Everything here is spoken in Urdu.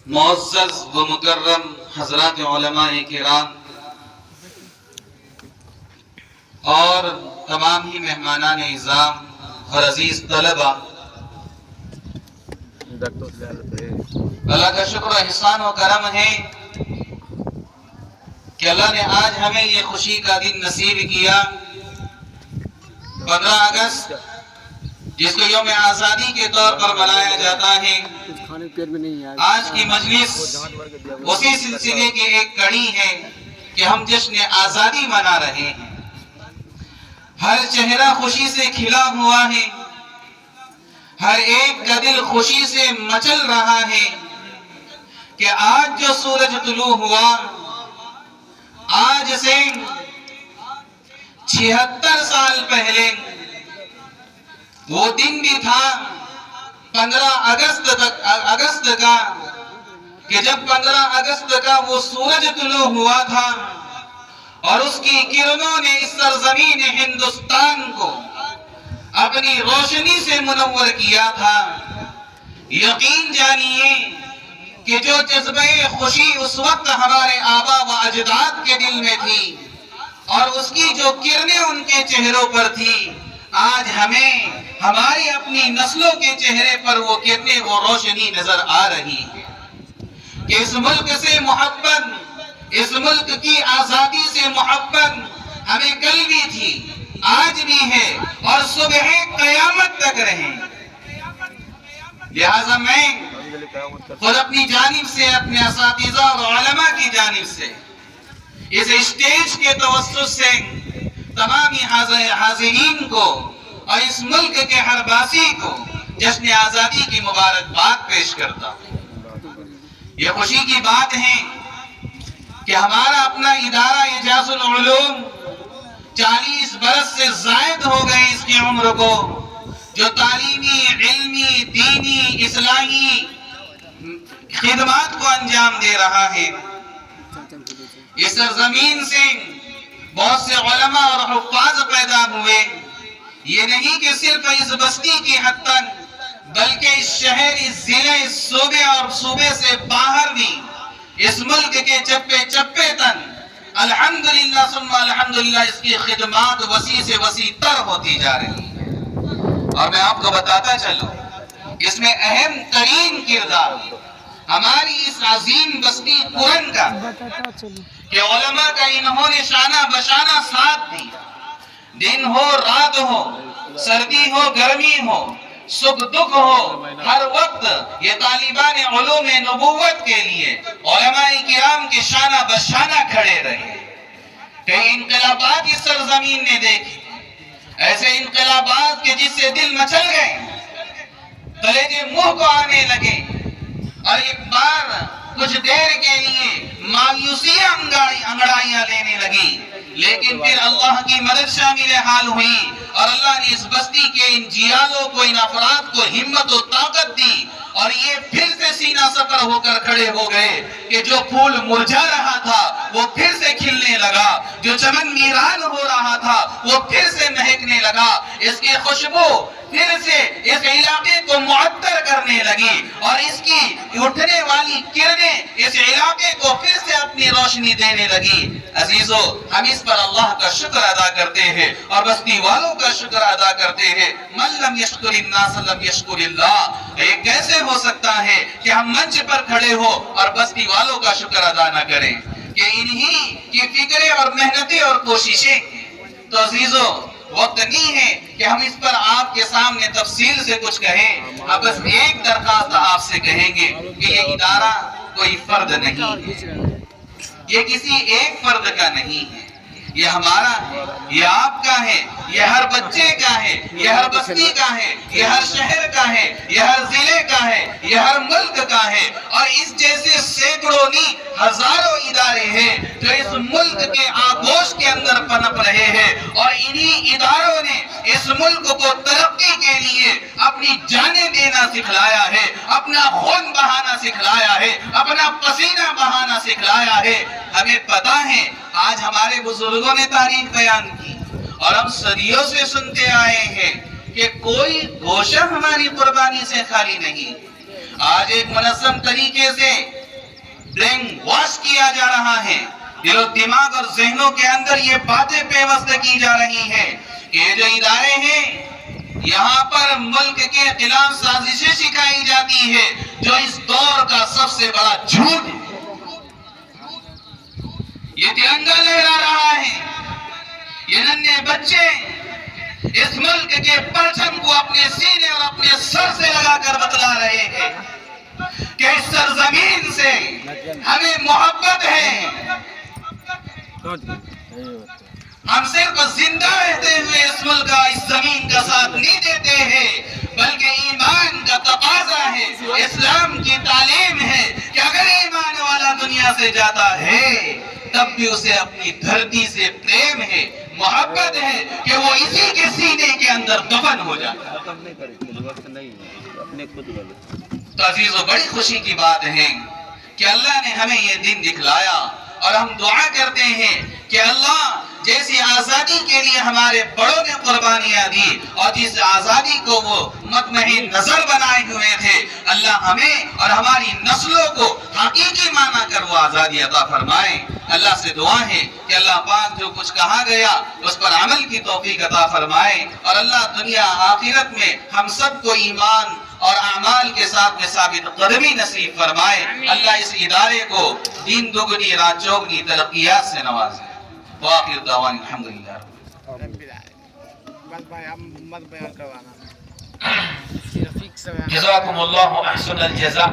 معزز و مکرم حضرات علماء کرام اور تمام ہی مہمانان اعزام اور عزیز طلبہ، اللہ کا شکر و احسان و کرم ہے کہ اللہ نے آج ہمیں یہ خوشی کا دن نصیب کیا۔ 15 اگست جس کو یوم آزادی کے طور پر منایا جاتا ہے، آج کی مجلس اسی سلسلے کی ایک کڑی ہے کہ ہم جشن آزادی منا رہے ہیں۔ ہر چہرہ خوشی سے کھلا ہوا ہے، ہر ایک کا دل خوشی سے مچل رہا ہے کہ آج جو سورج طلوع ہوا، آج سے 76 سال پہلے وہ دن بھی تھا 15 اگست کا، کہ جب 15 اگست کا وہ سورج طلوع ہوا تھا اور اس کی کرنوں نے اس سرزمین ہندوستان کو اپنی روشنی سے منور کیا تھا۔ یقین جانیے کہ جو جذبہ خوشی اس وقت ہمارے آبا و اجداد کے دل میں تھی اور اس کی جو کرنیں ان کے چہروں پر تھی، آج ہمیں ہماری اپنی نسلوں کے چہرے پر وہ کرنیں، وہ روشنی نظر آ رہی ہے کہ اس ملک سے محبت، اس ملک کی آزادی سے محبت ہمیں کل بھی تھی، آج بھی ہے اور صبح قیامت تک رہے۔ لہذا میں خود اپنی جانب سے، اپنے اساتذہ اور علماء کی جانب سے، اس اسٹیج کے توسط سے تمام حاضرین کو اور اس ملک کے ہر باسی کو جشن آزادی کی مبارکباد پیش کرتا ہوں۔ یہ خوشی کی بات ہے کہ ہمارا اپنا ادارہ اعجاز العلوم 40 برس سے زائد ہو گئے اس کی عمر کو، جو تعلیمی، علمی، دینی، اصلاحی خدمات کو انجام دے رہا ہے۔ اس سرزمین سے بہت سے علماء اور حفاظ پیدا ہوئے، یہ نہیں کہ صرف اس بستی کی حد تک بلکہ اس شہر، اس ضلع، اس صوبے اور صوبے سے باہر بھی اس ملک کے چپے چپے تک الحمدللہ ثم الحمدللہ اس کی خدمات وسیع سے وسیع تر ہوتی جا رہی ہیں۔ اور میں آپ کو بتاتا چلوں، اس میں اہم ترین کردار ہماری اس عظیم بستی پورن کا کہ علماء کا انہوں نے شانہ بشانہ ساتھ دیا، دن ہو رات ہو، سردی ہو گرمی ہو، سکھ دکھ ہو، ہر وقت یہ طالبان علوم نبوت کے لیے علماء کرام کے شانہ بشانہ کھڑے رہے۔ کئی انقلابات اس سرزمین نے دیکھی، ایسے انقلابات کے جس سے دل مچل گئے، کلیجے منہ کو آنے لگے اور ایک بار کچھ دیر کے لیے مایوسیاں انگڑائیاں لینے لگی، لیکن پھر اللہ کی مدد شامل حال ہوئی اور اللہ نے اس بستی کے ان جیالوں کو، ان افراد کو ہمت و طاقت دی اور یہ پھر سے سینہ سفر ہو کر کھڑے ہو گئے کہ جو پھول مرجھا رہا تھا وہ پھر سے کھلنے لگا، جو چمن ویران ہو رہا تھا وہ پھر سے مہکنے لگا، اس کی خوشبو پھر سے اس علاقے کو معطر کرنے لگی اور اس کی اٹھنے والی کرنیں اس علاقے کو پھر سے اپنی روشنی دینے لگی۔ عزیزو، ہم اس پر اللہ کا شکر ادا کرتے ہیں اور بستی والوں کا شکر ادا کرتے ہیں۔ من لم یشکر الناس لم یشکر اللہ۔ یہ کیسے ہو سکتا ہے کہ ہم منچ پر کھڑے ہو اور بستی والوں کا شکر ادا نہ کریں کہ انہی کی فکریں اور محنتیں اور کوششیں۔ تو عزیزو، وقت نہیں ہے کہ ہم اس پر آپ کے سامنے تفصیل سے کچھ کہیں، اب بس ایک درخواست آپ سے کہیں گے کہ یہ ادارہ کوئی فرد نہیں ہے، یہ کسی ایک فرد کا نہیں ہے، یہ ہمارا ہے، یہ آپ کا ہے، یہ ہر بچے کا ہے، یہ ہر بستی کا ہے، یہ ہر شہر کا ہے، یہ ہر ضلع کا ہے، یہ ہر ملک کا ہے اور اس جیسے سینکڑوں نہیں ہزاروں ادارے ہیں جو اس ملک کے آغوش کے اندر پنپ رہے ہیں اور انہی اداروں نے اس ملک کو ترقی کے لیے اپنی جانیں دینا سکھلایا ہے، اپنا خون بہانا سکھلایا ہے، اپنا پسینہ بہانا سکھلایا ہے۔ ہمیں پتہ ہے آج ہمارے بزرگوں نے تاریخ بیان کی اور ہم صدیوں سے سنتے آئے ہیں کہ کوئی گوشہ ہماری قربانی سے خالی نہیں. آج ایک منظم طریقے سے برین واش کیا جا رہا ہے. دل و دماغ اور ذہنوں کے اندر یہ باتیں پیوست کی جا رہی ہیں کہ یہ جو ادارے ہیں یہاں پر ملک کے خلاف سازشیں سکھائی جاتی ہے جو اس دور کا سب سے بڑا جھوٹ ہے. یہ ترنگا لہرا رہا ہے. یہ ننھے بچے اس ملک کے پرچم کو اپنے سینے اور اپنے سر سے لگا کر بتلا رہے ہیں کہ اس سرزمین سے ہمیں محبت ہے. ہم صرف زندہ رہتے ہوئے اس ملک کا اس زمین کا ساتھ نہیں دیتے ہیں بلکہ ایمان کا تقاضا ہے, اسلام کی تعلیم ہے کہ اگر ایمان والا دنیا سے جاتا ہے تب بھی اسے اپنی دھرتی سے پریم ہے, محبت ہے کہ وہ اسی کے سینے کے اندر دفن ہو جاتا ہے. تو عزیزو بڑی خوشی کی بات ہے کہ اللہ نے ہمیں یہ دن دکھلایا اور ہم دعا کرتے ہیں کہ اللہ جیسی آزادی کے لیے ہمارے بڑوں نے قربانیاں دی اور جس آزادی کو وہ مطمئن نظر بنائے ہوئے تھے اللہ ہمیں اور ہماری نسلوں کو حقیقی مانا کر وہ آزادی عطا فرمائے. اللہ سے دعا ہے کہ اللہ پاک جو کچھ کہا گیا اس پر عمل کی توفیق عطا فرمائے اور اللہ دنیا آخرت میں ہم سب کو ایمان اور اعمال کے ساتھ میں ثابت قدمی نصیب فرمائے. اللہ اس ادارے کو دین دگنی رات چوگنی ترقیات سے نوازے. وآخر دعوان الحمدللہ. جزاکم اللہ احسن الجزاء.